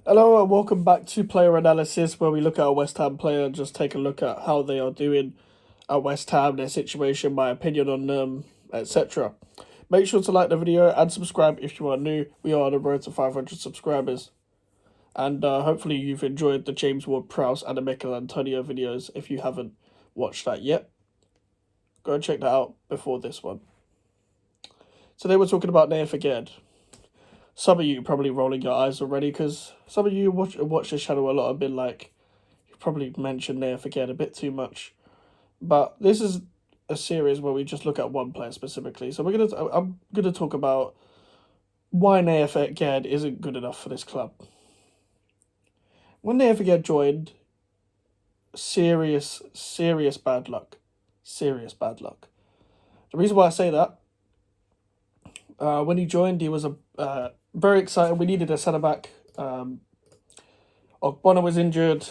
Hello and welcome back to Player Analysis, where we look at a West Ham player and just take a look at how they are doing at West Ham, their situation, my opinion on them, etc. Make sure to like the video and subscribe if you are new. We are on the road to 500 subscribers. And hopefully you've enjoyed the James Ward-Prowse and the Mikel Antonio videos. If you haven't watched that yet, go and check that out before this one. Today we're talking about Aguerd. Some of you probably rolling your eyes already, because some of you watch this channel a lot have been like, you probably mentioned Aguerd a bit too much. But this is a series where we just look at one player specifically. So I'm gonna talk about why Aguerd isn't good enough for this club. When Aguerd joined, serious bad luck. Serious bad luck. The reason why I say that, when he joined, he was very excited. We needed a centre back. Ogbonna was injured,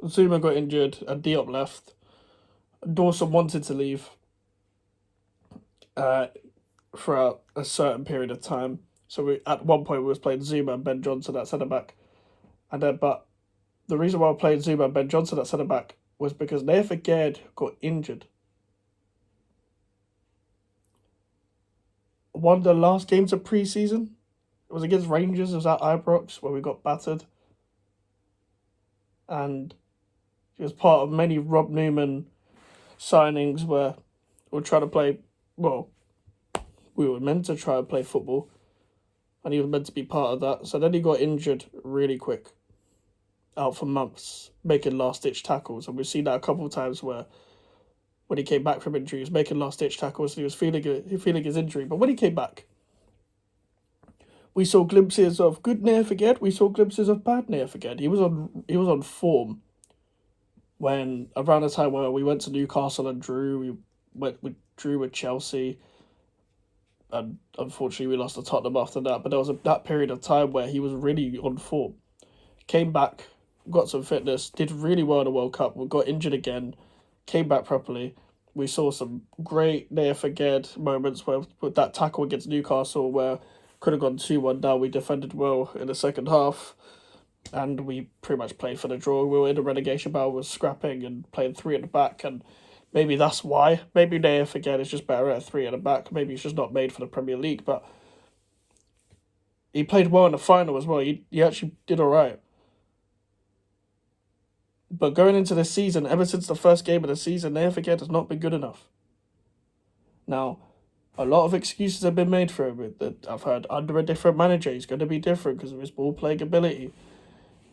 Zuma got injured, and Diop left. Dawson wanted to leave for a certain period of time. So at one point we was playing Zuma and Ben Johnson at centre back, but the reason why I played Zuma and Ben Johnson at centre back was because Aguerd got injured. One of the last games of pre-season, it was against Rangers. It was at Ibrox where we got battered, and it was part of many Rob Newman signings where we were trying to play. Well, we were meant to try and play football, and he was meant to be part of that. So then he got injured really quick, out for months, making last-ditch tackles, and we've seen that a couple of times where when he came back from injury, he was making last-ditch tackles, and he was feeling his injury. But when he came back, we saw glimpses of good Aguerd. We saw glimpses of bad Aguerd. He was on form when around the time where we went to Newcastle and drew. We drew with Chelsea, and unfortunately we lost to Tottenham after that. But there was that period of time where he was really on form. Came back, got some fitness, did really well in the World Cup. We got injured again, came back properly. We saw some great Aguerd moments where with that tackle against Newcastle where could have gone 2-1 down. We defended well in the second half, and we pretty much played for the draw. We were in a relegation battle, was scrapping and playing three at the back, and maybe that's why. Maybe Aguerd is just better at three at the back. Maybe he's just not made for the Premier League, but he played well in the final as well. He actually did all right. But going into this season, ever since the first game of the season, Aguerd has not been good enough. Now, a lot of excuses have been made for him. That I've heard under a different manager, he's going to be different because of his ball playing ability.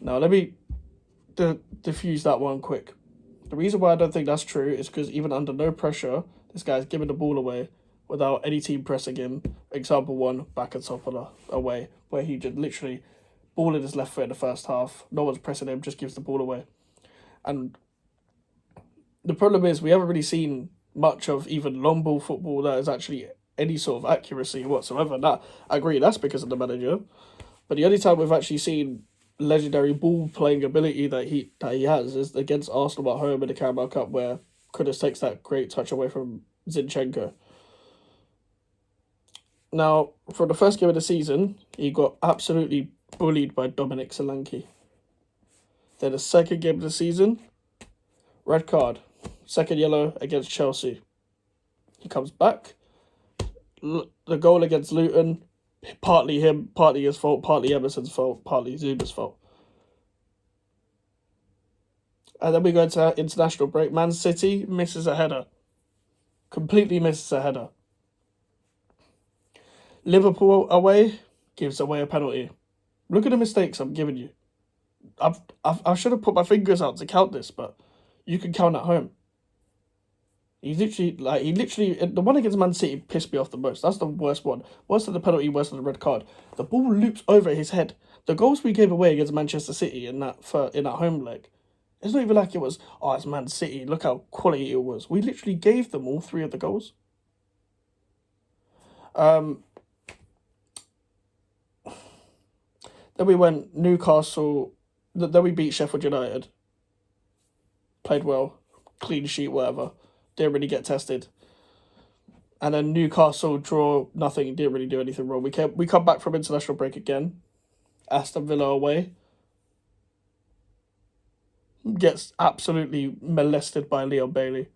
Now, let me diffuse that one quick. The reason why I don't think that's true is because even under no pressure, this guy's giving the ball away without any team pressing him. Example one, back at Topola away, where he just literally ball in his left foot in the first half. No one's pressing him, just gives the ball away. And the problem is we haven't really seen much of even long ball football that is actually any sort of accuracy whatsoever. That I agree, that's because of the manager. But the only time we've actually seen legendary ball playing ability that he has is against Arsenal at home in the Carabao Cup, where Kudus takes that great touch away from Zinchenko. Now, for the first game of the season, he got absolutely bullied by Dominic Solanke. Then the second game of the season, red card, second yellow against Chelsea. He comes back. The goal against Luton, partly him, partly his fault, partly Emerson's fault, partly Zuma's fault. And then we go into international break. Man City misses a header. Completely misses a header. Liverpool away gives away a penalty. Look at the mistakes I'm giving you. I should have put my fingers out to count this, but you can count at home. He literally, the one against Man City pissed me off the most. That's the worst one. Worse than the penalty, worse than the red card. The ball loops over his head. The goals we gave away against Manchester City in that home leg, it's not even like it was, oh, it's Man City, look how quality it was. We literally gave them all three of the goals. Then we went Newcastle. Then we beat Sheffield United. Played well, clean sheet, whatever. Didn't really get tested. And then Newcastle draw, nothing, didn't really do anything wrong. We come back from international break again. Aston Villa away. gets absolutely molested by Leon Bailey.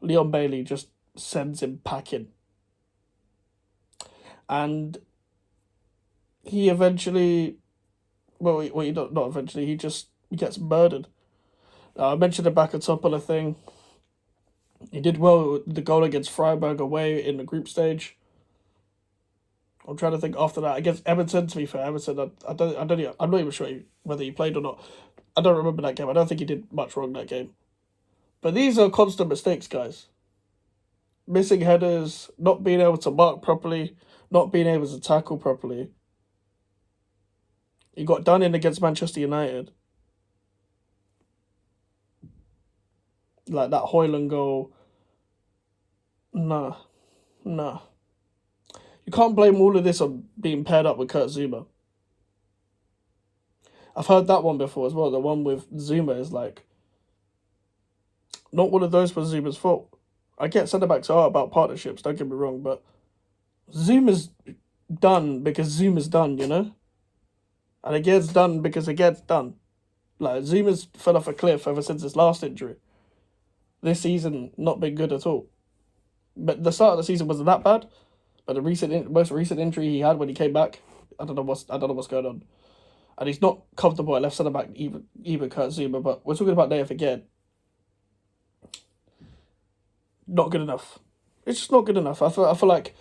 Leon Bailey just sends him packing. And he eventually, well, not eventually, he just gets murdered. I mentioned the Bakatopola thing. He did well with the goal against Freiburg away in the group stage. I'm trying to think after that against Everton. To be fair, Everton, I'm not even sure whether he played or not. I don't remember that game. I don't think he did much wrong that game. But these are constant mistakes, guys. Missing headers, not being able to mark properly, not being able to tackle properly. He got done in against Manchester United. Like that Højlund goal. Nah. You can't blame all of this on being paired up with Kurt Zuma. I've heard that one before as well. The one with Zuma is like, not one of those was Zuma's fault. I get centre backs are about partnerships, don't get me wrong, but Zuma's done because Zuma's done, you know? And it gets done because it gets done. Like, Zuma's fell off a cliff ever since his last injury. This season, not been good at all. But the start of the season wasn't that bad. But the most recent injury he had when he came back, I don't know what's going on. And he's not comfortable at left centre back, even Kurt Zuma. But we're talking about Naya again. Not good enough. It's just not good enough. I feel like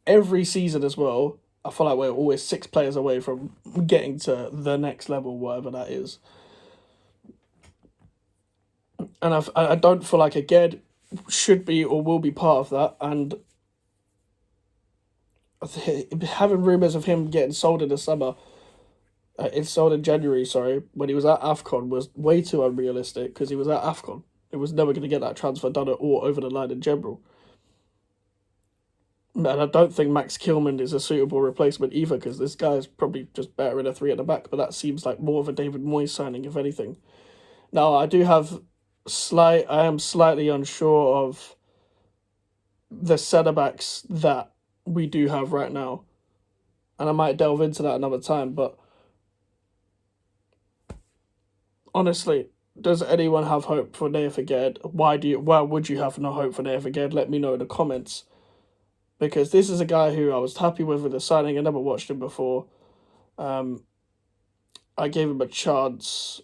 every season as well, I feel like we're always 6 players away from getting to the next level, whatever that is. And I don't feel like Aguerd should be or will be part of that. And having rumours of him getting sold in the summer, it's sold in January, sorry, when he was at AFCON was way too unrealistic because he was at AFCON. It was never going to get that transfer done or over the line in general. And I don't think Max Kilman is a suitable replacement either because this guy is probably just better in a 3 at the back, but that seems like more of a David Moyes signing, if anything. Now, I am slightly unsure of the centre-backs that we do have right now. And I might delve into that another time, but honestly, does anyone have hope for Naya Aguerd? Why would you have no hope for Naya Aguerd? Let me know in the comments. Because this is a guy who I was happy with the signing. I never watched him before. I gave him a chance.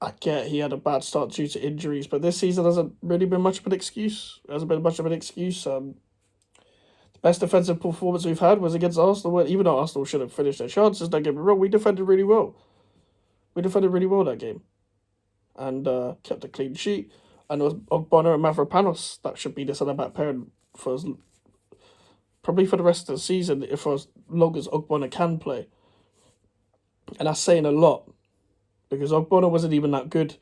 I get he had a bad start due to injuries, but this season hasn't really been much of an excuse. The best defensive performance we've had was against Arsenal, even though Arsenal should have finished their chances, don't get me wrong, we defended really well. That game. And kept a clean sheet. And it was Ogbonna and Mavropanos that should be the centre-back pairing probably for the rest of the season, for as long as Ogbonna can play. And that's saying a lot. Because Ogbonna wasn't even that good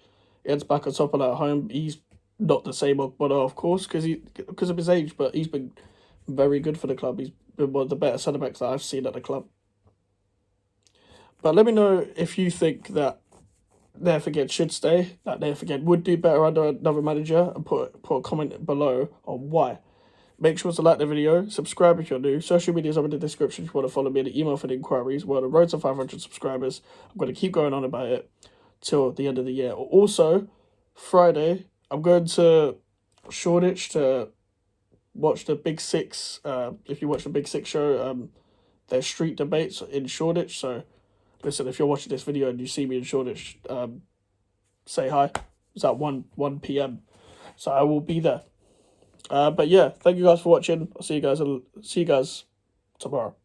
against Bakatopola at home. He's not the same Ogbonna, of course, because of his age, but he's been very good for the club. He's been one of the better centre-backs that I've seen at the club. But let me know if you think that Naya Aguerd should stay, that Naya Aguerd would do better under another manager, and put a comment below on why. Make sure to like the video, subscribe if you're new. Social medias are in the description if you want to follow me, the email for the inquiries. We're on the road to 500 subscribers. I'm going to keep going on about it till the end of the year. Also, Friday, I'm going to Shoreditch to watch the Big Six. If you watch the Big Six show, there's street debates in Shoreditch. So, listen, if you're watching this video and you see me in Shoreditch, say hi. It's at 1 p.m. So I will be there. But yeah, thank you guys for watching. I'll see you guys tomorrow.